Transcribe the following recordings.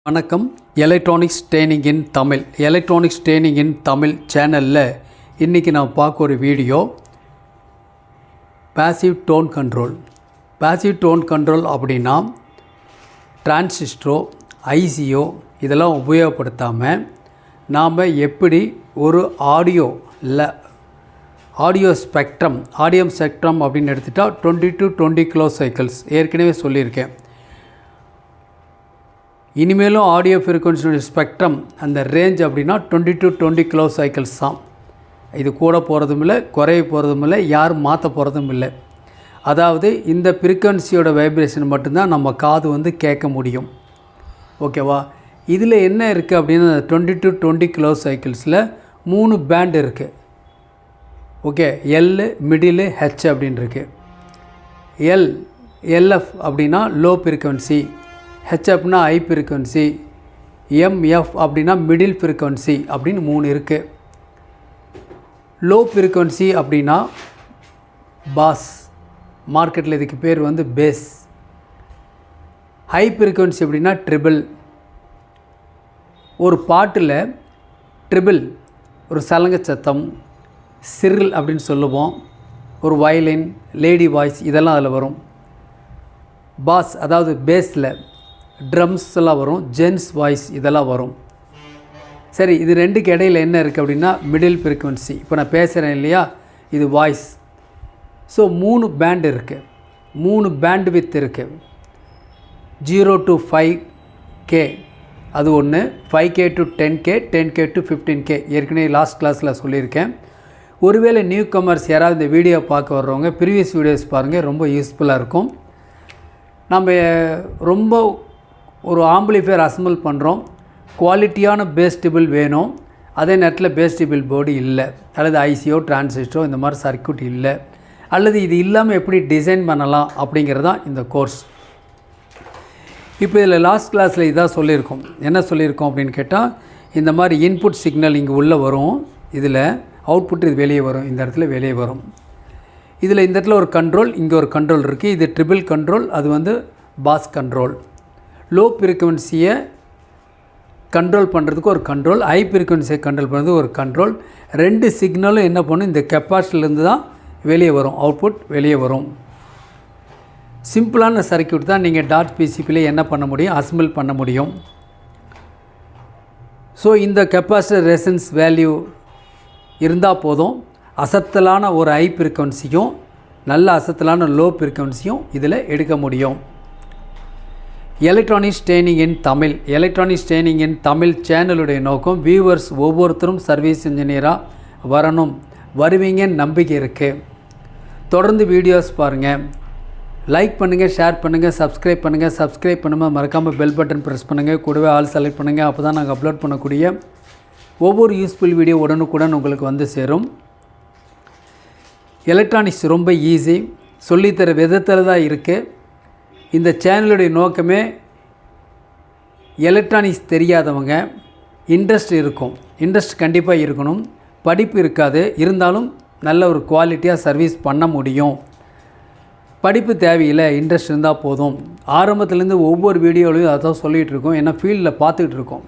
வணக்கம். Electronics training இன் தமிழ் சேனலில் இன்றைக்கி நான் பார்க்க ஒரு வீடியோ பேசிவ் டோன் கண்ட்ரோல் அப்படின்னா டிரான்சிஸ்டரோ ஐசியோ இதெல்லாம் உபயோகப்படுத்தாமல் நாம் எப்படி ஒரு ஆடியோ ஸ்பெக்ட்ரம் அப்படின்னு எடுத்துட்டால் 20 to 20 கிலோ சைக்கிள்ஸ் ஏற்கனவே சொல்லியிருக்கேன். இனிமேலும் ஆடியோ ஃப்ரீக்வன்சியோட ஸ்பெக்ட்ரம் அந்த ரேஞ்ச் அப்படின்னா 20 to 20 கிலோ சைக்கிள்ஸ் தான். இது கூட போகிறதும் இல்லை, குறைய போகிறதும் இல்லை, யாரும் மாற்ற போகிறதும் இல்லை. அதாவது இந்த ஃப்ரீக்வன்சியோட வைப்ரேஷன் மட்டும்தான் நம்ம காது கேட்க முடியும். ஓகேவா? இதில் என்ன இருக்குது அப்படின்னா 20 to 20 கிலோ சைக்கிள்ஸில் 3 பேண்ட் இருக்குது. ஓகே, எல், மிடில், ஹெச் அப்படின்னு இருக்குது. எல்எஃப் அப்படின்னா லோ ஃப்ரீக்வன்சி, ஹெச் அப்படின்னா ஹை ஃப்ரீக்வன்சி, எம்எஃப் அப்படின்னா மிடில் ஃப்ரீக்வன்சி அப்படின்னு 3 இருக்குது. லோ ஃப்ரீக்வன்சி அப்படின்னா பாஸ், மார்க்கெட்டில் இதுக்கு பேர் பேஸ். ஹை ஃப்ரீக்வன்சி அப்படின்னா ட்ரிபிள். ஒரு பாட்டில் ட்ரிபிள் ஒரு சலங்க சத்தம், சிரில் அப்படின்னு சொல்லுவோம், ஒரு வயலின், லேடி வாய்ஸ் இதெல்லாம் அதில் வரும். பாஸ் அதாவது பேஸில் ட்ரம்ஸ் எல்லாம் வரும், ஜென்ஸ் வாய்ஸ் இதெல்லாம் வரும். சரி, இது ரெண்டுக்கு இடையில் என்ன இருக்குது அப்படின்னா மிடில் ஃப்ரீக்வன்சி. இப்போ நான் பேசுகிறேன் இல்லையா, இது வாய்ஸ். ஸோ 3 பேண்ட் இருக்குது, 3 பேண்ட் வித் இருக்குது. 0 to 5K அது ஒன்று, 5K to 10K, 10K to 15K ஏற்கனவே லாஸ்ட் கிளாஸில் சொல்லியிருக்கேன். ஒருவேளை நியூ கமர்ஸ் யாராவது இந்த வீடியோ பார்க்க வர்றவங்க ப்ரீவியஸ் வீடியோஸ் பாருங்கள், ரொம்ப யூஸ்ஃபுல்லாக இருக்கும். நம்ம ரொம்ப ஒரு ஆம்பிளிஃபையர் அசம்பிள் பண்ணுறோம், குவாலிட்டியான பேஸ்டிபிள் வேணும், அதே நேரத்தில் பேஸ்டிபிள் போர்டு இல்லை, அல்லது ஐசியோ டிரான்சிஸ்டரோ இந்த மாதிரி சர்க்யூட் இல்லை, அல்லது இது இல்லாமல் எப்படி டிசைன் பண்ணலாம் அப்படிங்கிறது தான் இந்த கோர்ஸ். இப்போ இதில் லாஸ்ட் கிளாஸில் இதான் சொல்லியிருக்கோம். என்ன சொல்லியிருக்கோம் அப்படின்னு கேட்டால், இந்த மாதிரி இன்புட் சிக்னல் இங்கே உள்ளே வரும், இதில் அவுட்புட் இது வெளியே வரும், இந்த இடத்துல வெளியே வரும். இதில் இந்த இடத்துல ஒரு கண்ட்ரோல், இங்கே ஒரு கண்ட்ரோல் இருக்குது. இது ட்ரிபிள் கண்ட்ரோல், அது பாஸ் கண்ட்ரோல். லோ ஃப்ரீக்வன்சியை கண்ட்ரோல் பண்ணுறதுக்கு ஒரு கண்ட்ரோல், ஹை ஃப்ரீக்வன்சியை கண்ட்ரோல் பண்ணுறதுக்கு ஒரு கண்ட்ரோல். 2 சிக்னலும் என்ன பண்ணும், இந்த கெப்பாசிட்டிலேருந்து தான் வெளியே வரும், அவுட்புட் வெளியே வரும். சிம்பிளான சர்க்யூட் தான். நீங்கள் டாட் பிசிபியில் என்ன பண்ண முடியும், அசம்பிள் பண்ண முடியும். ஸோ இந்த கெப்பாசிட்டர் ரெசன்ஸ் வேல்யூ இருந்தால் போதும், அசத்தலான ஒரு ஹை ஃப்ரீக்வன்சியும் நல்ல அசத்தலான லோ ஃப்ரீக்வன்சியும் இதில் எடுக்க முடியும். எலக்ட்ரானிக்ஸ் ட்ரெயினிங் இன் தமிழ் சேனலுடைய நோக்கம் வியூவர்ஸ் ஒவ்வொருத்தரும் சர்வீஸ் இன்ஜினியராக வருவீங்கன்னு நம்பிக்கை இருக்குது. தொடர்ந்து வீடியோஸ் பாருங்கள், லைக் பண்ணுங்கள், ஷேர் பண்ணுங்கள், சப்ஸ்கிரைப் பண்ணுங்கள், மறக்காமல் பெல் பட்டன் ப்ரெஸ் பண்ணுங்கள், கூடவே ஆல் செலக்ட் பண்ணுங்கள். அப்போ தான் நாங்கள் அப்லோட் பண்ணக்கூடிய ஒவ்வொரு யூஸ்ஃபுல் வீடியோ உடனுக்குடன் உங்களுக்கு சேரும். எலக்ட்ரானிக்ஸ் ரொம்ப ஈஸி, சொல்லித்தர விதத்தில் தான் இருக்குது. இந்த சேனலுடைய நோக்கமே எலக்ட்ரானிக்ஸ் தெரியாதவங்க, இன்ட்ரெஸ்ட் கண்டிப்பாக இருக்கணும், படிப்பு இருக்காது, இருந்தாலும் நல்ல ஒரு குவாலிட்டியாக சர்வீஸ் பண்ண முடியும். படிப்பு தேவையில்லை, இன்ட்ரெஸ்ட் இருந்தால் போதும். ஆரம்பத்துலேருந்து ஒவ்வொரு வீடியோலையும் அதான் சொல்லிகிட்டு இருக்கோம், ஏன்னா ஃபீல்டில் பார்த்துக்கிட்டு இருக்கோம்.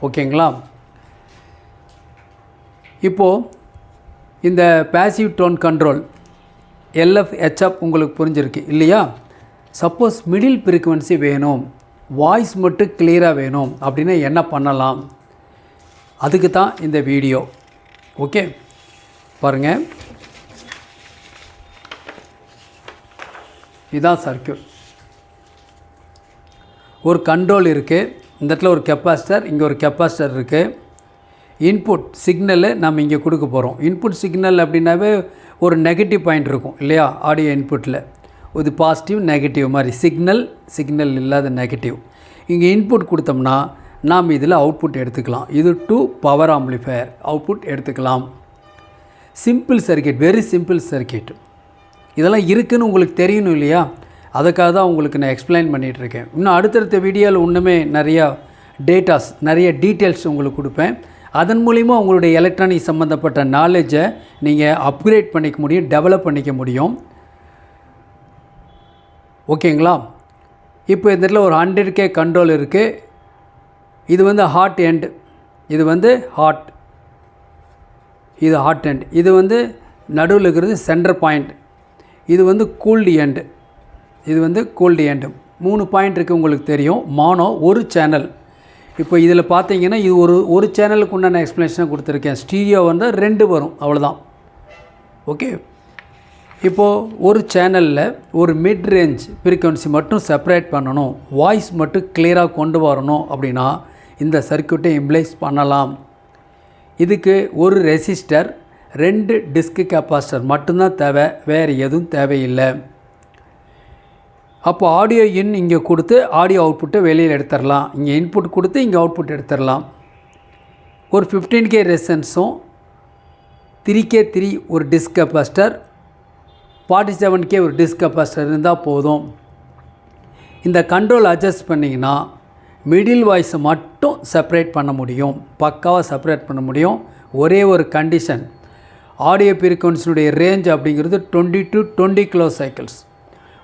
ஓகேங்களா? இப்போது இந்த passive tone control LF HF உங்களுக்கு புரிஞ்சிருக்கு இல்லையா? சப்போஸ் மிடில் ஃப்ரீக்வன்சி வேணும், வாய்ஸ் மட்டும் கிளியராக வேணும் அப்படின்னா என்ன பண்ணலாம், அதுக்கு தான் இந்த வீடியோ. ஓகே, பாருங்கள், இதுதான் சர்க்யூட். ஒரு கண்ட்ரோல் இருக்குது, இந்த இடத்துல ஒரு கெப்பாசிட்டர், இங்கே ஒரு கெப்பாசிட்டர் இருக்குது. இன்புட் சிக்னலு நம்ம இங்கே கொடுக்க போகிறோம். இன்புட் சிக்னல் அப்படின்னாவே ஒரு நெகட்டிவ் பாயிண்ட் இருக்கும் இல்லையா, ஆடியோ இன்புட்டில் இது பாசிட்டிவ் நெகட்டிவ் மாதிரி, சிக்னல் இல்லாத நெகட்டிவ். இங்கே இன்புட் கொடுத்தோம்னா நாம் இதில் அவுட்புட் எடுத்துக்கலாம். இது டு பவர் ஆம்பிளிஃபையர் அவுட்புட் எடுத்துக்கலாம். Simple circuit, very simple circuit. இதெல்லாம் இருக்குதுன்னு உங்களுக்கு தெரியணும் இல்லையா, அதுக்காக தான் உங்களுக்கு நான் எக்ஸ்பிளைன் பண்ணிகிட்ருக்கேன். இன்னும் அடுத்தடுத்த வீடியோவில் இன்னுமே நிறைய டீட்டெயில்ஸ் உங்களுக்கு கொடுப்பேன். அதன் மூலிமா உங்களுடைய எலக்ட்ரானிக் சம்மந்தப்பட்ட நாலேஜை நீங்கள் அப்கிரேட் பண்ணிக்க முடியும், டெவலப் பண்ணிக்க முடியும். ஓகேங்களா? இப்போ இந்த இடத்துல ஒரு 100K கண்ட்ரோல் இருக்குது, இது வந்து ஹாட் எண்ட், இது வந்து ஹாட், இது ஹாட் எண்ட். இது வந்து நடுவில் இருக்கிறது சென்டர் பாயிண்ட். இது வந்து கூல்டு எண்டு, இது வந்து கூல்டு எண்டு. 3 பாயிண்ட் இருக்குது உங்களுக்கு தெரியும். மானோ ஒரு சேனல். இப்போ இதில் பார்த்தீங்கன்னா இது ஒரு சேனலுக்கு உண்டான எக்ஸ்ப்ளனேஷனாக கொடுத்துருக்கேன். ஸ்டீரியோ வந்து 2 வரும், அவ்வளோதான். ஓகே, இப்போது ஒரு சேனலில் ஒரு மிட் ரேஞ்ச் ஃப்ரீக்வன்சி மட்டும் செப்பரேட் பண்ணணும், வாய்ஸ் மட்டும் கிளியராக கொண்டு வரணும் அப்படின்னா இந்த சர்க்யூட்டை இம்ப்ளைஸ் பண்ணலாம். இதுக்கு ஒரு ரெசிஸ்டர், 2 டிஸ்க் கெப்பாசிட்டர் மட்டும்தான் தேவை, வேறு எதுவும் தேவையில்லை. அப்போ ஆடியோ இன் இங்கே கொடுத்து ஆடியோ அவுட்புட்டை வெளியில் எடுத்துடலாம். இங்கே இன்புட் கொடுத்து இங்கே அவுட்புட் எடுத்துடலாம். ஒரு 15K ரெசிஸ்டன்ஸும் 3K3 ஒரு டிஸ்க் கெப்பாசிட்டர், 47K ஒரு டிஸ்க் கெப்பாசிட்டர் இருந்தால் போதும். இந்த கண்ட்ரோல் அட்ஜஸ்ட் பண்ணிங்கன்னா மிடில் வாய்ஸை மட்டும் செப்பரேட் பண்ண முடியும், பக்காவாக செப்பரேட் பண்ண முடியும். ஒரே ஒரு கண்டிஷன், ஆடியோ ஃப்ரீக்வன்சினுடைய ரேஞ்ச் அப்படிங்கிறது 20 to 20 கிலோ சைக்கிள்ஸ்.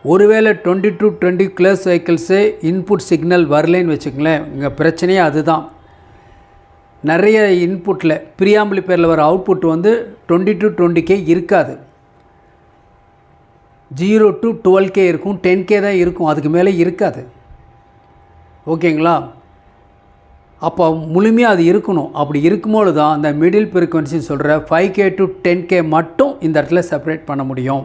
ஒருவேளை 20 to 20 kilo cycles input signal வரலைன்னு வச்சுக்கங்களேன், இங்கே பிரச்சனையே அதுதான். நிறைய இன்புட்டில் ப்ரீஆம்பிளிஃபையரில் வர அவுட்புட் வந்து 20 to 20K இருக்காது, 0 to 12K இருக்கும், 10K தான் இருக்கும், அதுக்கு மேலே இருக்காது. ஓகேங்களா? அப்போ முழுமையாக அது இருக்கணும். அப்படி இருக்கும்போது தான் அந்த மிடில் ஃப்ரீக்வன்சின்னு சொல்கிற 5K to 10K மட்டும் இந்த இடத்துல செப்பரேட் பண்ண முடியும்.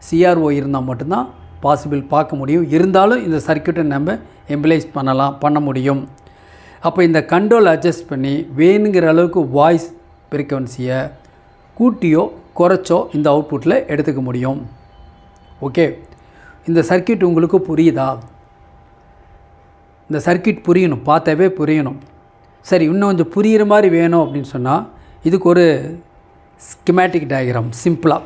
CRO இருந்தால் மட்டும்தான் பாசிபிள் பார்க்க முடியும். இருந்தாலும் இந்த சர்க்யூட்டை நம்ம எம்பலைஸ் பண்ண முடியும். அப்போ இந்த கண்ட்ரோல் அட்ஜஸ்ட் பண்ணி வேணுங்கிற அளவுக்கு வாய்ஸ் ஃப்ரீக்வன்சியை கூட்டியோ குறைச்சோ இந்த அவுட்புட்டில் எடுத்துக்க முடியும். ஓகே, இந்த சர்க்யூட் உங்களுக்கு புரியுதா? இந்த சர்க்யூட் புரியணும், பார்த்தாவே புரியணும். சரி, இன்னும் கொஞ்சம் புரிகிற மாதிரி வேணும் அப்படின்னு சொன்னால் இதுக்கு ஒரு ஸ்கிமேட்டிக் டயக்ராம் சிம்பிளாக.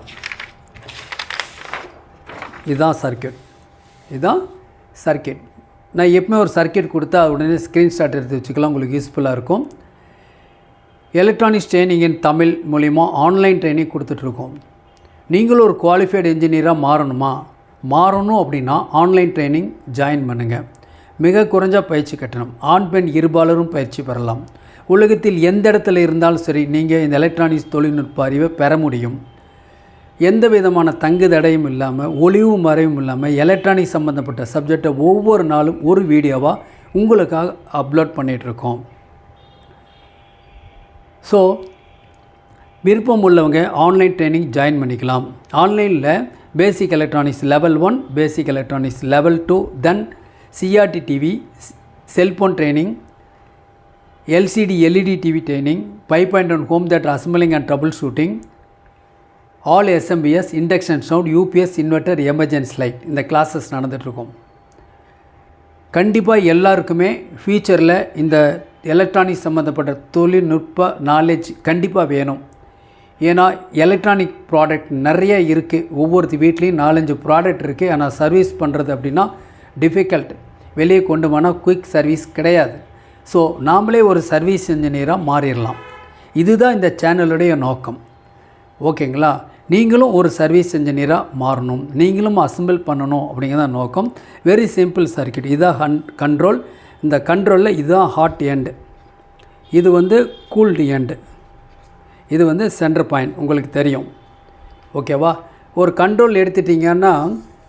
இதுதான் சர்க்யூட், இதுதான் சர்க்யூட். நான் எப்பவுமே ஒரு சர்க்யூட் கொடுத்தா உடனே ஸ்க்ரீன்ஷாட் எடுத்து வச்சுக்கலாம், உங்களுக்கு யூஸ்ஃபுல்லாக இருக்கும். எலக்ட்ரானிக்ஸ் ட்ரைனிங் இன் தமிழ் மூலிமா ஆன்லைன் ட்ரைனிங் கொடுத்துட்ருக்கோம். நீங்களும் ஒரு குவாலிஃபைடு இன்ஜினியராக மாறணும் அப்படின்னா ஆன்லைன் ட்ரைனிங் ஜாயின் பண்ணுங்கள். மிக குறைஞ்ச பயிற்சி கட்டணம், ஆண் பெண் இருபாலரும் பயிற்சி பெறலாம். உலகத்தில் எந்த இடத்துல இருந்தாலும் சரி நீங்கள் இந்த எலக்ட்ரானிக்ஸ் தொழில்நுட்ப அறிவை பெற முடியும். எந்த விதமான தங்கு தடையும் இல்லாமல், ஒளிவு மறைவும் இல்லாமல் எலக்ட்ரானிக் சம்மந்தப்பட்ட சப்ஜெக்டை ஒவ்வொரு நாளும் ஒரு வீடியோவாக உங்களுக்காக அப்லோட் பண்ணிகிட்ருக்கோம். ஸோ விருப்பம் உள்ளவங்க ஆன்லைன் ட்ரைனிங் ஜாயின் பண்ணிக்கலாம். ஆன்லைனில் பேசிக் electronics level 1, basic electronics level 2, then CRT TV, cellphone training, LCD LED TV training, 5.1 home theatre assembling and trouble shooting, all SMBS, induction sound, UPS, inverter, emergency light, இந்த classes நடந்துகிட்ருக்கோம். கண்டிப்பாக எல்லாருக்குமே ஃபியூச்சரில் இந்த electronic சம்மந்தப்பட்ட தொழில்நுட்ப knowledge கண்டிப்பாக வேணும். ஏன்னா எலக்ட்ரானிக் ப்ராடக்ட் நிறைய இருக்குது, ஒவ்வொரு வீட்லேயும் 4-5 ப்ராடக்ட் இருக்குது. ஆனால் சர்வீஸ் பண்ணுறது அப்படின்னா டிஃபிகல்ட், வெளியே கொண்டு போனால் குயிக் சர்வீஸ் கிடையாது. ஸோ நாமளே ஒரு சர்வீஸ் இன்ஜினியராக மாறிடலாம். இதுதான் இந்த சேனலுடைய நோக்கம். ஓகேங்களா? நீங்களும் ஒரு சர்வீஸ் இன்ஜினியராக மாறணும், நீங்களும் அசம்பிள் பண்ணணும் அப்படிங்கிறத நோக்கம். Very simple circuit. இதுதான் கண்ட்ரோல். இந்த கண்ட்ரோலில் இதுதான் ஹாட் எண்டு, இது வந்து கூல்டு எண்டு, இது வந்து சென்டர் பாயிண்ட், உங்களுக்கு தெரியும். ஓகேவா? ஒரு கண்ட்ரோல் எடுத்துட்டிங்கன்னா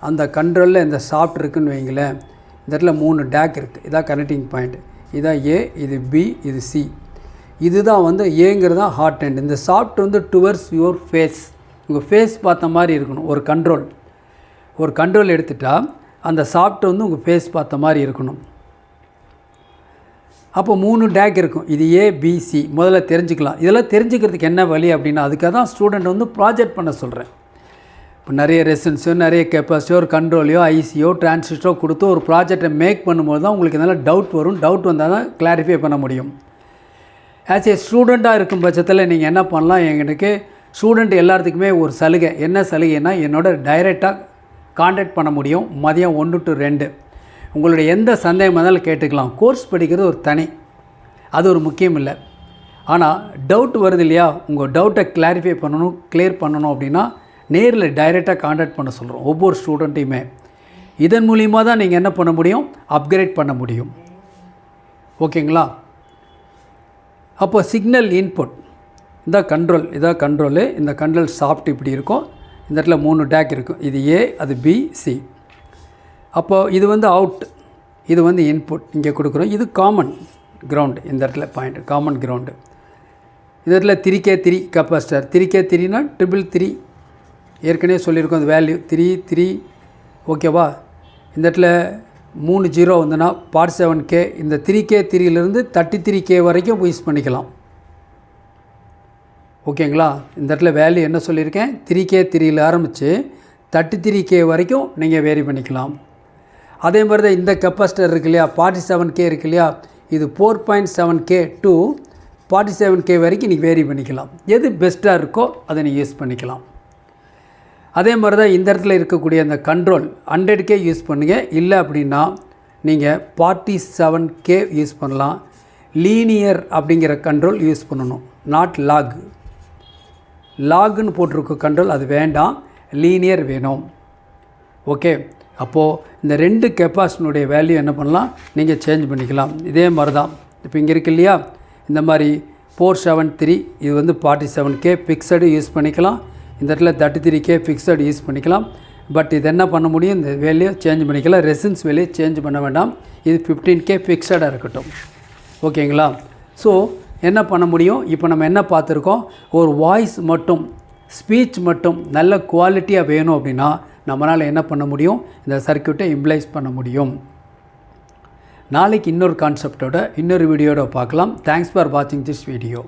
அந்த கண்ட்ரோலில் இந்த சாஃப்ட் இருக்குதுன்னு வைங்களேன். இந்த இடத்துல 3 டேக் இருக்குது. இதான் கனெக்டிங் பாயிண்ட். இதான் A, இது B, இது C. இதுதான் வந்து ஏங்கிறது தான் ஹாட் எண்ட். இந்த சாஃப்ட் வந்து டுவர்ட்ஸ் யுவர் ஃபேஸ், உங்கள் ஃபேஸ் பார்த்த மாதிரி இருக்கணும். ஒரு கண்ட்ரோல் எடுத்துட்டால் அந்த சாஃப்ட் வந்து உங்கள் ஃபேஸ் பார்த்த மாதிரி இருக்கணும். அப்போ 3 டேக் இருக்கும். இது A, B, C முதல்ல தெரிஞ்சுக்கலாம். இதெல்லாம் தெரிஞ்சுக்கிறதுக்கு என்ன வழி அப்படின்னா அதுக்காக தான் ஸ்டூடெண்ட் வந்து ப்ராஜெக்ட் பண்ண சொல்கிறேன். இப்போ நிறைய ரெசிஸ்டன்ஸோ, நிறைய கெப்பாசிட்டியோ, ஒரு கண்ட்ரோலையோ, ஐசியோ, டிரான்சிஸ்டரோ கொடுத்து ஒரு ப்ராஜெக்டை மேக் பண்ணும்போது தான் உங்களுக்கு இதெல்லாம் டவுட் வரும். டவுட் வந்தால் தான் கிளாரிஃபை பண்ண முடியும். ஆஸ் ஏ ஸ்டூடெண்ட்டாக இருக்கும் பட்சத்தில் நீங்கள் என்ன பண்ணலாம், எங்களுக்கு ஸ்டூடெண்ட் எல்லாத்துக்குமே ஒரு சலுகை. என்ன சலுகைன்னா என்னோட டைரெக்டாக கான்டாக்ட் பண்ண முடியும். மதியம் 1 to 2 உங்களுடைய எந்த சந்தேகம் இருந்தாலும் கேட்டுக்கலாம். கோர்ஸ் படிக்கிறது ஒரு தனி, அது ஒரு முக்கியம் இல்லை. ஆனால் டவுட் வருது இல்லையா, உங்கள் டவுட்டை கிளாரிஃபை பண்ணணும், கிளியர் பண்ணணும் அப்படின்னா நேரில் டைரெக்டாக கான்டாக்ட் பண்ண சொல்கிறோம் ஒவ்வொரு ஸ்டூடெண்ட்டையுமே. இதன் மூலிமா தான் நீங்கள் என்ன பண்ண முடியும், அப்கிரேட் பண்ண முடியும். ஓகேங்களா? அப்போ சிக்னல் இன்புட் இதான் கண்ட்ரோலு. இந்த கண்ட்ரோல் சாஃப்ட் இப்படி இருக்கும். இந்த இடத்துல 3 டேக் இருக்கும். இது ஏ, அது பி, சி. அப்போது இது வந்து அவுட், இது வந்து இன்புட் இங்கே கொடுக்குறோம். இது காமன் கிரவுண்டு, இந்த இடத்துல பாயிண்ட் காமன் கிரவுண்டு. இந்த இடத்துல 3K3 கெப்பாசிட்டர். 3K3னா 333 ஏற்கனவே சொல்லியிருக்கோம். அந்த வேல்யூ 3 ஓகேவா? இந்த இடத்துல 3 0 வந்துன்னா 47K. இந்த 3K3லேருந்து 33K வரைக்கும் யூஸ் பண்ணிக்கலாம். ஓகேங்களா? இந்த இடத்துல வேல்யூ என்ன சொல்லியிருக்கேன், 3K3யில் ஆரம்பித்து 33K வரைக்கும் நீங்கள் வேரி பண்ணிக்கலாம். அதே மாதிரி தான் இந்த கெப்பாசிட்டர் இருக்கு இல்லையா, 47K இருக்கு இல்லையா, இது 4.7K to 47K வரைக்கும் நீங்கள் வேரி பண்ணிக்கலாம். எது பெஸ்ட்டாக இருக்கோ அதை நீங்கள் யூஸ் பண்ணிக்கலாம். அதே மாதிரி தான் இந்த இடத்துல இருக்கக்கூடிய அந்த கண்ட்ரோல் 100K யூஸ் பண்ணுங்கள். இல்லை அப்படின்னா நீங்கள் 47K யூஸ் பண்ணலாம். லீனியர் அப்படிங்கிற கண்ட்ரோல் யூஸ் பண்ணணும், நாட் லாகுன்னு போட்டிருக்க கண்ட்ரோல் அது வேண்டாம், லீனியர் வேணும். ஓகே, அப்போது இந்த 2 கெப்பாசிட்டனுடைய வேல்யூ என்ன பண்ணலாம், நீங்கள் சேஞ்ச் பண்ணிக்கலாம். இதே மாதிரி தான் இப்போ இங்கே இருக்கு இல்லையா, இந்த மாதிரி 473 இது வந்து 47K ஃபிக்ஸடு யூஸ் பண்ணிக்கலாம். இந்த இடத்துல 33K ஃபிக்ஸடு யூஸ் பண்ணிக்கலாம். பட் இது என்ன பண்ண முடியும், இந்த வேல்யூ சேஞ்ச் பண்ணிக்கலாம். ரெசிஸ்டன்ஸ் வேல்யூ சேஞ்ச் பண்ண வேண்டாம். இது 15K ஃபிக்ஸடாக இருக்கட்டும். ஓகேங்களா? ஸோ என்ன பண்ண முடியும், இப்போ நம்ம என்ன பார்த்துருக்கோம், ஒரு வாய்ஸ் மட்டும், ஸ்பீச் மட்டும் நல்ல குவாலிட்டியாக வேணும் அப்படின்னா நம்மளால் என்ன பண்ண முடியும், இந்த சர்க்யூட்டை இம்ப்ளைஸ் பண்ண முடியும். நாளைக்கு இன்னொரு கான்செப்டோட இன்னொரு வீடியோட பார்க்கலாம். தேங்க்ஸ் ஃபார் வாட்சிங் திஸ் வீடியோ.